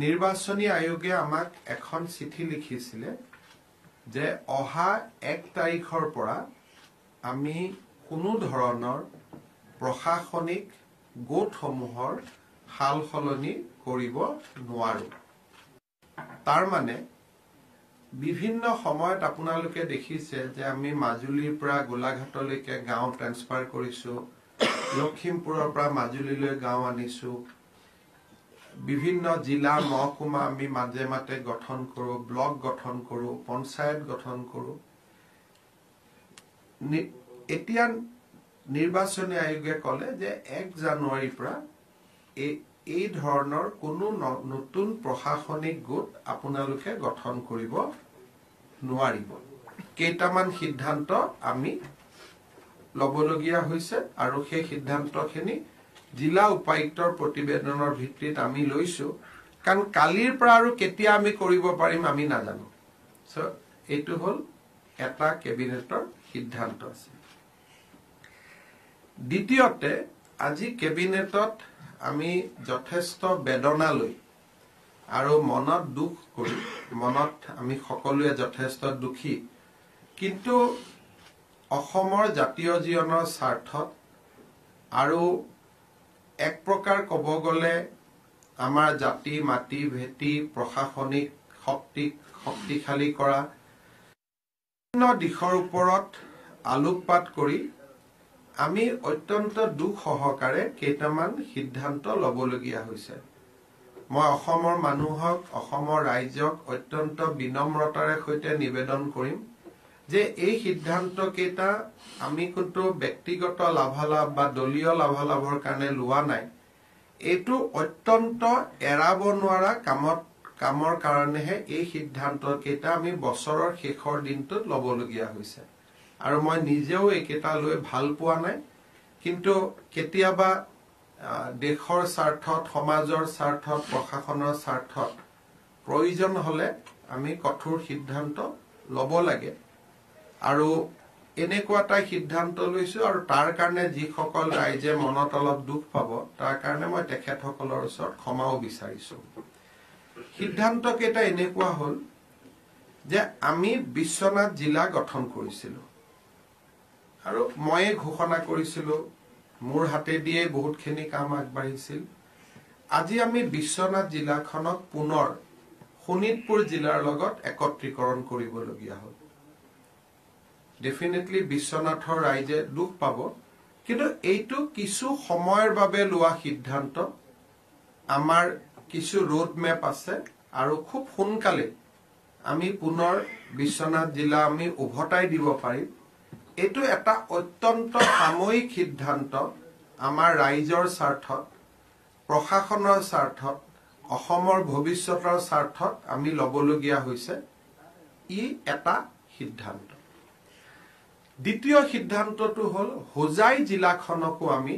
নিৰ্বাচনী আয়োগে আমাক এখন চিঠি লিখিছিলে যে অহা 1 তাৰিখৰ পৰা আমি কোনো ধৰণৰ প্ৰশাসনিক গোটসমূহৰ হাল সলনি কৰিব নোৱাৰো। তাৰ মানে বিভিন্ন সময়ত আপোনালোকে দেখিছে যে আমি মাজুলীৰ পৰা গোলাঘাটলৈকে গাঁও ট্ৰান্সফাৰ কৰিছো, লখিমপুৰৰ পৰা মাজুলীলৈ গাঁও আনিছো, বিভিন্ন জিলা মহকুমা আমি মাজে মাজে গঠন কৰো, ব্লক গঠন কৰো, পঞ্চায়ত গঠন কৰো। এতিয়া নিৰ্বাচনী আয়োগে ক'লে যে 1 জানুৱাৰীৰ পৰা এই ধৰণৰ কোনো নতুন প্ৰশাসনিক গোট আপোনালোকে গঠন কৰিব নোৱাৰিব। কেইটামান সিদ্ধান্ত আমি লবলগীয়া হৈছে আৰু সেই সিদ্ধান্তখিনি জিলা উপায়ুক্তৰ প্ৰতিবেদনৰ ভিত্তিত আমি লৈছো, কাৰণ কালিৰ পৰা আৰু কেতিয়া আমি কৰিব পাৰিম আমি নাজানো। সো এইটো হ'ল এটা কেবিনেটৰ সিদ্ধান্ত আছে। দ্বিতীয়তে আজি কেবিনেটত আমি যথেষ্ট বেদনা লৈ আৰু মনত দুখ কৰি, মনত আমি সকলোৱে যথেষ্ট দুখী, কিন্তু অসমৰ জাতীয় জীৱনৰ স্বাৰ্থত আৰু এক প্ৰকাৰ ক'ব গ'লে আমাৰ জাতি মাটি ভেটি প্ৰশাসনিক শক্তিশালী কৰা বিভিন্ন দিশৰ ওপৰত আলোকপাত কৰি আমি অত্যন্ত দুখ সহকাৰে কেইটামান সিদ্ধান্ত ল'বলগীয়া হৈছে। মই অসমৰ মানুহক, অসমৰ ৰাইজক অত্যন্ত বিনম্ৰতাৰে সৈতে নিবেদন কৰিম যে এই সিদ্ধান্ত কেইটা আমি কিন্তু ব্যক্তিগত লাভালাভ বা দলীয় লাভালাভৰ কাৰণে লোৱা নাই। এইটো অত্যন্ত এৰাব নোৱাৰা কামৰ কাৰণেহে এই সিদ্ধান্ত কেইটা আমি বছৰৰ শেষৰ দিনটোত ল'বলগীয়া হৈছে। আৰু মই নিজেও এইকেইটা লৈ ভাল পোৱা নাই, কিন্তু কেতিয়াবা দেশৰ স্বাৰ্থত, সমাজৰ স্বাৰ্থত, প্ৰশাসনৰ স্বাৰ্থত প্ৰয়োজন হলে আমি কঠোৰ সিদ্ধান্ত ল'ব লাগে। আৰু এনেকুৱা এটা সিদ্ধান্ত লৈছো, আৰু তাৰ কাৰণে যিসকল ৰাইজে মনত অলপ দুখ পাব তাৰ কাৰণে মই তেখেতসকলৰ ওচৰত ক্ষমাও বিচাৰিছো। সিদ্ধান্ত কেইটা এনেকুৱা হ'ল যে আমি বিশ্বনাথ জিলা গঠন কৰিছিলো আৰু ময়ে ঘোষণা কৰিছিলো, মোৰ হাতেদিয়ে বহুতখিনি কাম আগবাঢ়িছিল। আজি আমি বিশ্বনাথ জিলাখনক পুনৰ শোণিতপুৰ জিলাৰ লগত একত্ৰীকৰণ কৰিবলগীয়া হ'ল। ডেফিনেটলি বিশ্বনাথৰ ৰাইজে দুখ পাব, কিন্তু এইটো কিছু সময়ৰ বাবে লোৱা সিদ্ধান্ত। আমাৰ কিছু ৰোড মেপ আছে আৰু খুব সোনকালে আমি পুনৰ বিশ্বনাথ জিলা আমি উভতাই দিব পাৰিম। এইটো এটা অত্যন্ত সাময়িক সিদ্ধান্ত। আমাৰ ৰাইজৰ স্বাৰ্থত, প্ৰশাসনৰ স্বাৰ্থত, অসমৰ ভৱিষ্যতৰ স্বাৰ্থত আমি ল'বলগীয়া হৈছে ই এটা সিদ্ধান্ত। দ্বিতীয় সিদ্ধান্তটো হ'ল হোজাই জিলাখনকো আমি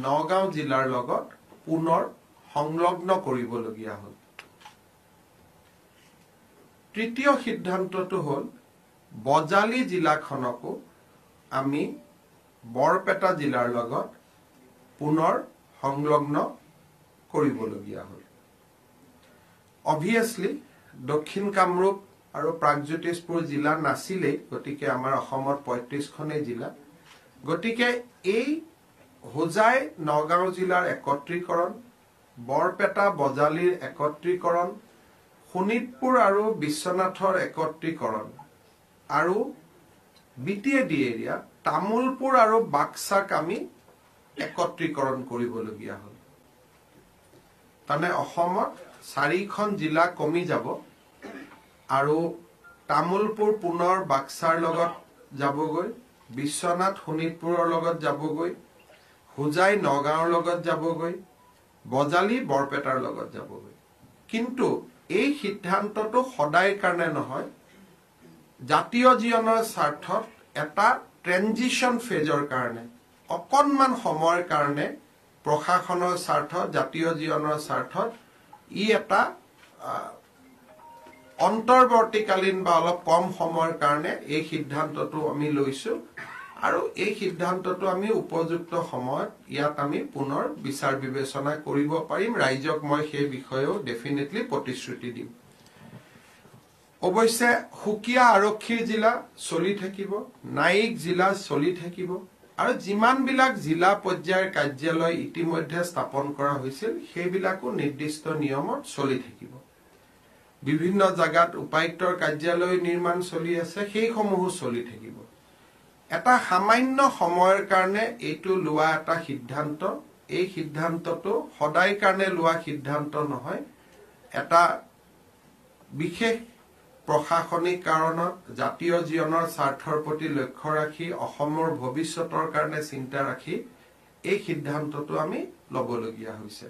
নগাঁও জিলাৰ লগত পুনৰ সংলগ্ন কৰিবলগীয়া হ'ল। তৃতীয় সিদ্ধান্তটো হ'ল বজালী জিলাখনকো আমি বৰপেটা জিলাৰ লগত পুনৰ সংলগ্ন কৰিবলগীয়া হ'ল। অবভিয়াছলি দক্ষিণ কামৰূপ আৰু প্ৰাগজ্যোতিষপুৰ জিলা নাছিলেই, গতিকে আমাৰ অসমত 35খনেই জিলা। গতিকে এই হোজাই নগাঁও জিলাৰ একত্ৰীকৰণ, বৰপেটা বজালীৰ একত্ৰীকৰণ, শোণিতপুৰ আৰু বিশ্বনাথৰ একত্ৰীকৰণ আৰু BTAD এৰিয়া তামুলপুৰ আৰু বাক্সাক আমি একত্ৰীকৰণ কৰিবলগীয়া হ'ল। তাৰমানে অসমত 4খন জিলা কমি যাব আৰু তামুলপুৰ পুনৰ বাক্সাৰ লগত যাবগৈ, বিশ্বনাথ শোণিতপুৰৰ লগত যাবগৈ, হোজাই নগাঁৱৰ লগত যাবগৈ, বজালী বৰপেটাৰ লগত যাবগৈ। কিন্তু এই সিদ্ধান্তটো সদায় কাৰণে নহয়, জাতীয় জীৱনৰ স্বাৰ্থত এটা ট্ৰেনজিশন ফেজৰ কাৰণে, অকণমান সময়ৰ কাৰণে প্ৰশাসনৰ স্বাৰ্থত, জাতীয় জীৱনৰ স্বাৰ্থত ই এটা অন্তৰ্বৰ্তীকালীন বা অলপ কম সময়ৰ কাৰণে এই সিদ্ধান্তটো আমি লৈছো। আৰু এই সিদ্ধান্তটো আমি উপযুক্ত সময়ত ইয়াত আমি পুনৰ বিচাৰ বিবেচনা কৰিব পাৰিম ৰাইজক মই সেই বিষয়েও ডেফিনেটলি প্ৰতিশ্ৰুতি দিম অৱশ্যে সুকিয়া আৰক্ষী জিলা চলি থাকিব নাইক জিলা চলি থাকিব আৰু যিমানবিলাক জিলা পৰ্যায়ৰ কাৰ্যালয় ইতিমধ্যে স্থাপন কৰা হৈছিল সেইবিলাকো নিৰ্দিষ্ট নিয়মত চলি থাকিব বিভিন্ন জায়গাত উপায়ুক্তৰ কাৰ্যালয় নিৰ্মাণ চলি আছে সেইসমূহো চলি থাকিব এটা সামান্য সময়ৰ কাৰণে এইটো লোৱা এটা সিদ্ধান্ত এই সিদ্ধান্তটো সদায় কাৰণে লোৱা সিদ্ধান্ত নহয় এটা বিশেষ প্ৰশাসনিক কাৰণত জাতীয় জীৱনৰ স্বাৰ্থৰ প্ৰতি লক্ষ্য ৰাখি অসমৰ ভৱিষ্যতৰ কাৰণে চিন্তা ৰাখি এই সিদ্ধান্তটো আমি ল'বলগীয়া হৈছে